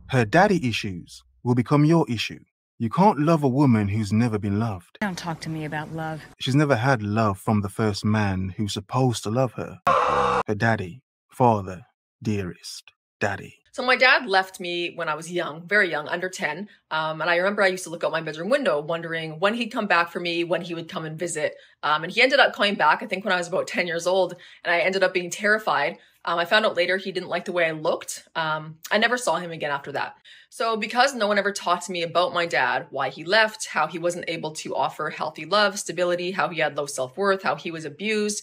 her daddy issues will become your issue. You can't love a woman who's never been loved. Don't talk to me about love. She's never had love from the first man who's supposed to love her. Her daddy, father, dearest, daddy. So my dad left me when I was young, very young, under 10. And I remember I used to look out my bedroom window wondering when he'd come back for me, when he would come and visit. And he ended up coming back, I think when I was about 10 years old, and I ended up being terrified. I found out later he didn't like the way I looked. I never saw him again after that. So because no one ever talked to me about my dad, why he left, how he wasn't able to offer healthy love, stability, how he had low self-worth, how he was abused,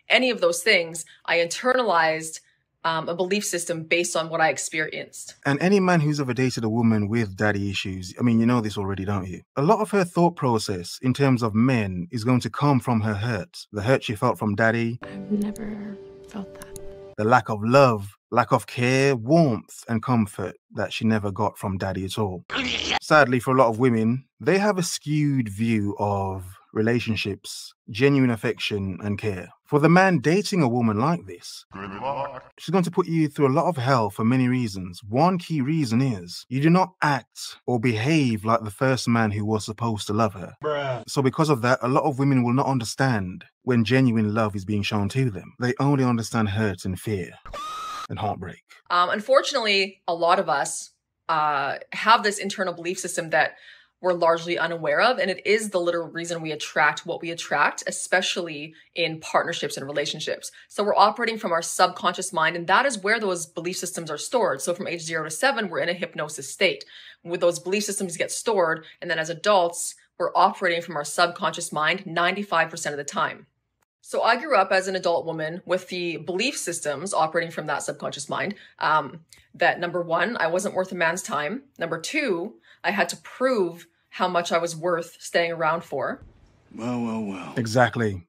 any of those things, I internalized a belief system based on what I experienced. And any man who's ever dated a woman with daddy issues, I mean, you know this already, don't you? A lot of her thought process in terms of men is going to come from her hurt. The hurt she felt from daddy. I've never felt that. The lack of love, lack of care, warmth, and comfort that she never got from daddy at all. Sadly, for a lot of women, they have a skewed view of relationships, genuine affection, and care. For the man dating a woman like this, she's going to put you through a lot of hell for many reasons. One key reason is you do not act or behave like the first man who was supposed to love her. So because of that, a lot of women will not understand when genuine love is being shown to them. They only understand hurt and fear and heartbreak. Unfortunately, a lot of us have this internal belief system that we're largely unaware of, and it is the literal reason we attract what we attract, especially in partnerships and relationships. So we're operating from our subconscious mind, and that is where those belief systems are stored. So from age 0 to 7, we're in a hypnosis state. With those belief systems get stored, and then as adults, we're operating from our subconscious mind 95% of the time. So I grew up as an adult woman with the belief systems operating from that subconscious mind, that number one, I wasn't worth a man's time. Number two, I had to prove how much I was worth staying around for. Well. Exactly.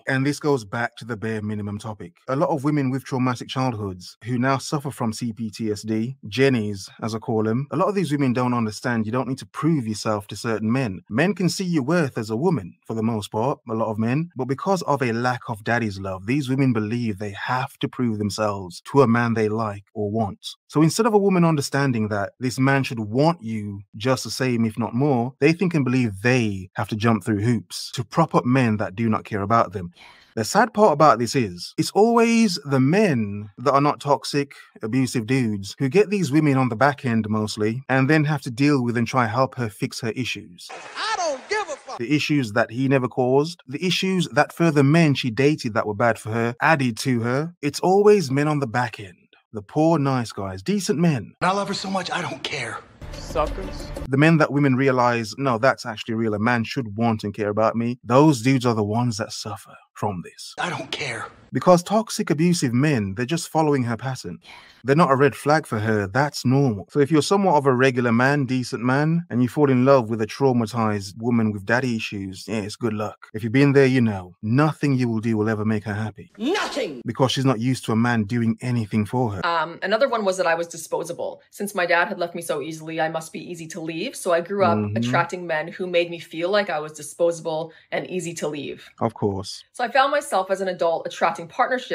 And this goes back to the bare minimum topic. A lot of women with traumatic childhoods who now suffer from CPTSD, Jennies, as I call them, a lot of these women don't understand you don't need to prove yourself to certain men. Men can see your worth as a woman, for the most part, a lot of men, but because of a lack of daddy's love, these women believe they have to prove themselves to a man they like or want. So instead of a woman understanding that this man should want you just the same, if not more, they think and believe they have to jump through hoops to prop up men that do not care about them. The sad part about this is, it's always the men that are not toxic, abusive dudes who get these women on the back end mostly, and then have to deal with and try help her fix her issues. I don't give a fuck. The issues that he never caused, the issues that further men she dated that were bad for her added to her. It's always men on the back end. The poor, nice guys, decent men. I love her so much, I don't care. Suckers. The men that women realize, no, that's actually real. A man should want and care about me. Those dudes are the ones that suffer from this. I don't care. Because toxic, abusive men, they're just following her pattern. They're not a red flag for her. That's normal. So if you're somewhat of a regular man, decent man, and you fall in love with a traumatized woman with daddy issues, yeah, it's good luck. If you've been there, you know, nothing you will do will ever make her happy. Nothing! Because she's not used to a man doing anything for her. Another one was that I was disposable. Since my dad had left me so easily, I must be easy to leave. So I grew up attracting men who made me feel like I was disposable and easy to leave. Of course. So I found myself as an adult attracting partners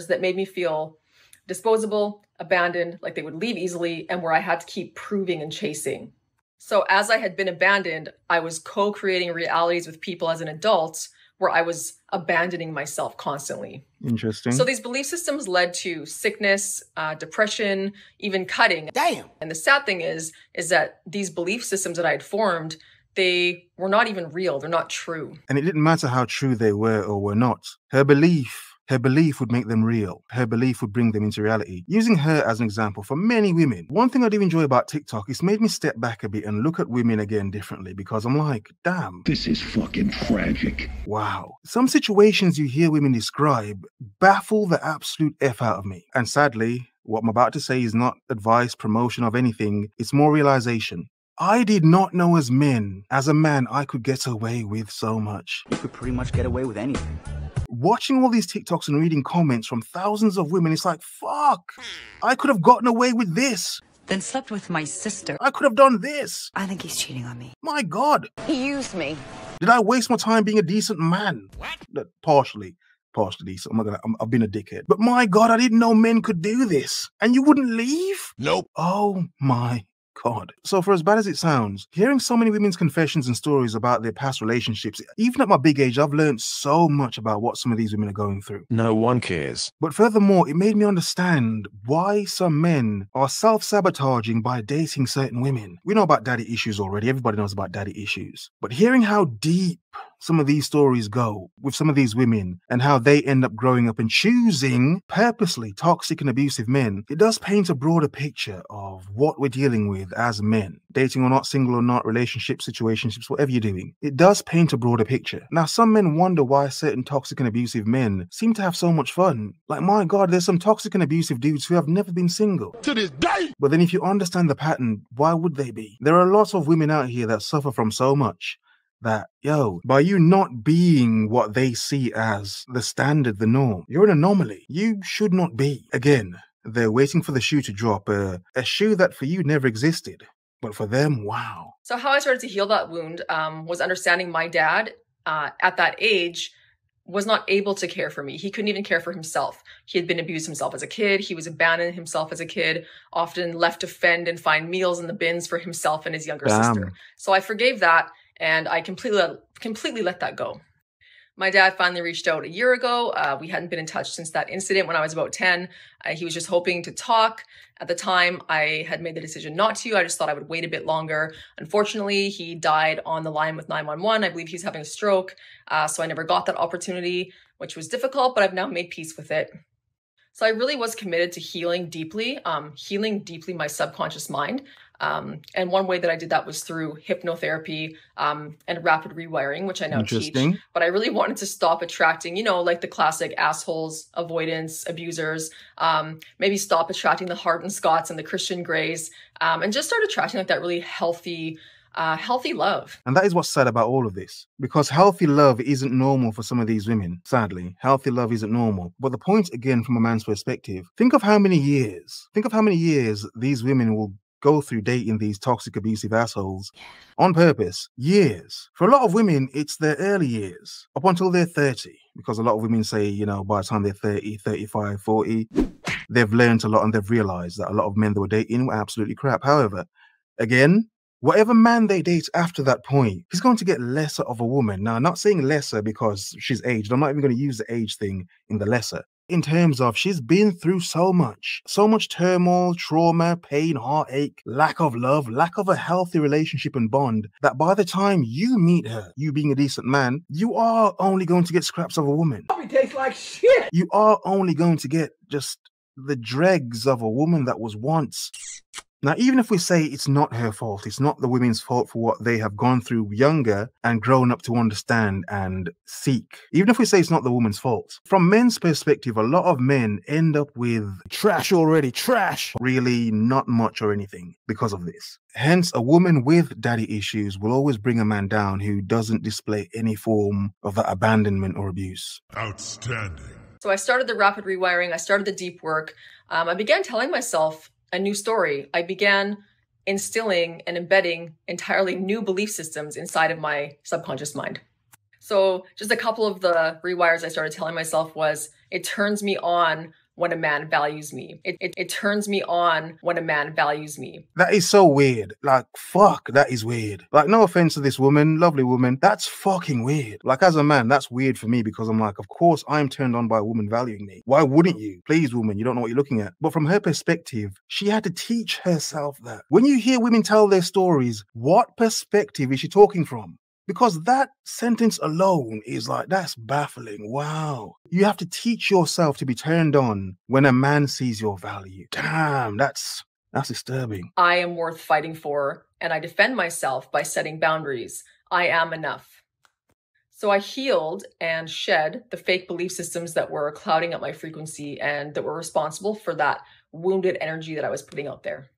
that made me feel disposable, abandoned, like they would leave easily, and where I had to keep proving and chasing. So as I had been abandoned, I was co-creating realities with people as an adult where I was abandoning myself constantly. Interesting. So these belief systems led to sickness, depression, even cutting. Damn. And the sad thing is that these belief systems that I had formed, they were not even real. They're not true. And it didn't matter how true they were or were not. Her belief would make them real. Her belief would bring them into reality. Using her as an example for many women. One thing I do enjoy about TikTok is made me step back a bit and look at women again differently, because I'm like, damn. This is fucking tragic. Wow. Some situations you hear women describe baffle the absolute F out of me. And sadly, what I'm about to say is not advice, promotion of anything. It's more realization. I did not know as a man, I could get away with so much. You could pretty much get away with anything. Watching all these TikToks and reading comments from thousands of women, it's like, fuck, I could have gotten away with this. Then slept with my sister. I could have done this. I think he's cheating on me. My God. He used me. Did I waste my time being a decent man? What? Partially. partially decent. I've been a dickhead. But my God, I didn't know men could do this. And you wouldn't leave? Nope. Oh my God. So for as bad as it sounds, hearing so many women's confessions and stories about their past relationships, even at my big age, I've learned so much about what some of these women are going through. No one cares. But furthermore, it made me understand why some men are self-sabotaging by dating certain women. We know about daddy issues already. Everybody knows about daddy issues. But hearing how deep some of these stories go with some of these women and how they end up growing up and choosing purposely toxic and abusive men, it does paint a broader picture of what we're dealing with as men. Dating or not, single or not, relationships, situationships, whatever you're doing. It does paint a broader picture. Now, some men wonder why certain toxic and abusive men seem to have so much fun. Like, my God, there's some toxic and abusive dudes who have never been single. To this day. But then if you understand the pattern, why would they be? There are lots of women out here that suffer from so much that, yo, by you not being what they see as the standard, the norm, you're an anomaly. You should not be. Again, they're waiting for the shoe to drop, a shoe that for you never existed. But for them, wow. So how I started to heal that wound was understanding my dad at that age was not able to care for me. He couldn't even care for himself. He had been abused himself as a kid. He was abandoned himself as a kid, often left to fend and find meals in the bins for himself and his younger sister. So I forgave that. And I completely let that go. My dad finally reached out a year ago. We hadn't been in touch since that incident when I was about 10. He was just hoping to talk. At the time, I had made the decision not to. I just thought I would wait a bit longer. Unfortunately, he died on the line with 911. I believe he was having a stroke. So I never got that opportunity, which was difficult, but I've now made peace with it. So I really was committed to healing deeply my subconscious mind. And one way that I did that was through hypnotherapy and rapid rewiring, which I now teach. But I really wanted to stop attracting, like the classic assholes, avoidance, abusers, maybe stop attracting the hardened Scots and the Christian Greys, and just start attracting like that really healthy love. And that is what's sad about all of this, because healthy love isn't normal for some of these women. Sadly, healthy love isn't normal. But the point, again, from a man's perspective, think of how many years these women will go through dating these toxic, abusive assholes on purpose. Years. For a lot of women, it's their early years, up until they're 30, because a lot of women say, by the time they're 30, 35, 40, they've learned a lot and they've realized that a lot of men they were dating were absolutely crap. However, again, whatever man they date after that point, he's going to get lesser of a woman. Now, I'm not saying lesser because she's aged. I'm not even going to use the age thing in the lesser. In terms of she's been through so much turmoil, trauma, pain, heartache, lack of love, lack of a healthy relationship and bond, that by the time you meet her, you being a decent man, you are only going to get scraps of a woman. It tastes like shit. You are only going to get just the dregs of a woman that was once. Now, even if we say it's not her fault, it's not the women's fault for what they have gone through younger and grown up to understand and seek. Even if we say it's not the woman's fault, from men's perspective, a lot of men end up with trash already, really not much or anything because of this. Hence, a woman with daddy issues will always bring a man down who doesn't display any form of that abandonment or abuse. Outstanding. So I started the rapid rewiring. I started the deep work. I began telling myself a new story. I began instilling and embedding entirely new belief systems inside of my subconscious mind. So just a couple of the rewires I started telling myself was, it turns me on when a man values me. It turns me on when a man values me. That is so weird. Like, fuck, that is weird. Like, no offense to this woman, lovely woman. That's fucking weird. Like, as a man, that's weird for me because I'm like, of course I'm turned on by a woman valuing me. Why wouldn't you? Please, woman, you don't know what you're looking at. But from her perspective, she had to teach herself that. When you hear women tell their stories, what perspective is she talking from? Because that sentence alone is like, that's baffling. Wow. You have to teach yourself to be turned on when a man sees your value. Damn, that's disturbing. I am worth fighting for, and I defend myself by setting boundaries. I am enough. So I healed and shed the fake belief systems that were clouding up my frequency and that were responsible for that wounded energy that I was putting out there.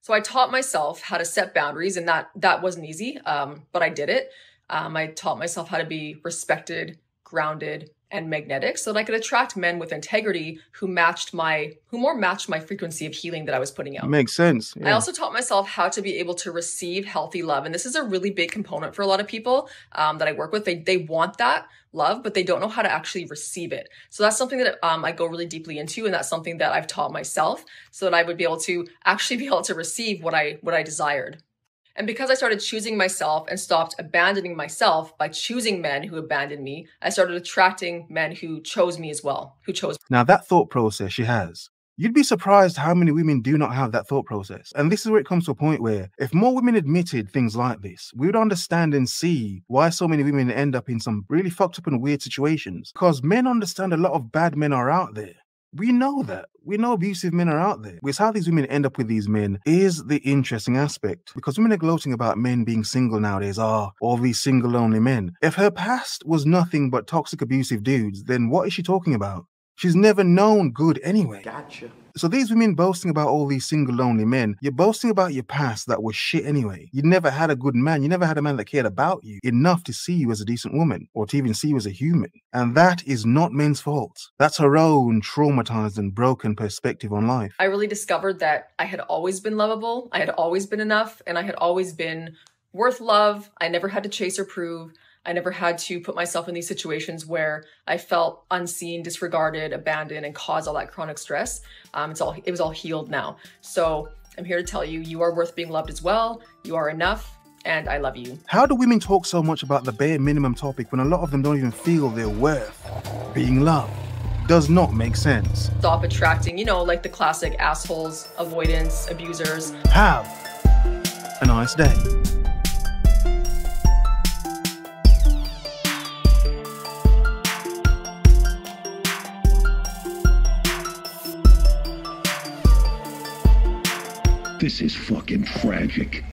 So I taught myself how to set boundaries, and that wasn't easy, but I did it. I taught myself how to be respected, grounded, and magnetic so that I could attract men with integrity who more matched my frequency of healing that I was putting out. Makes sense. Yeah. I also taught myself how to be able to receive healthy love. And this is a really big component for a lot of people that I work with. They want that love, but they don't know how to actually receive it. So that's something that I go really deeply into. And that's something that I've taught myself so that I would be able to actually be able to receive what I desired. And because I started choosing myself and stopped abandoning myself by choosing men who abandoned me, I started attracting men who chose me as well, who chose me. Now that thought process she has, you'd be surprised how many women do not have that thought process. And this is where it comes to a point where if more women admitted things like this, we would understand and see why so many women end up in some really fucked up and weird situations. Because men understand a lot of bad men are out there. We know that. We know abusive men are out there. It's how these women end up with these men is the interesting aspect. Because women are gloating about men being single nowadays. All these single lonely men. If her past was nothing but toxic abusive dudes, then what is she talking about? She's never known good anyway. Gotcha. So these women boasting about all these single lonely men, you're boasting about your past that was shit anyway. You never had a good man. You never had a man that cared about you enough to see you as a decent woman or to even see you as a human. And that is not men's fault. That's her own traumatized and broken perspective on life. I really discovered that I had always been lovable. I had always been enough, and I had always been worth love. I never had to chase or prove. I never had to put myself in these situations where I felt unseen, disregarded, abandoned, and caused all that chronic stress. It was all healed now. So I'm here to tell you, you are worth being loved as well. You are enough, and I love you. How do women talk so much about the bare minimum topic when a lot of them don't even feel they're worth being loved? Does not make sense. Stop attracting, like the classic assholes, avoidance, abusers. Have a nice day. This is fucking tragic.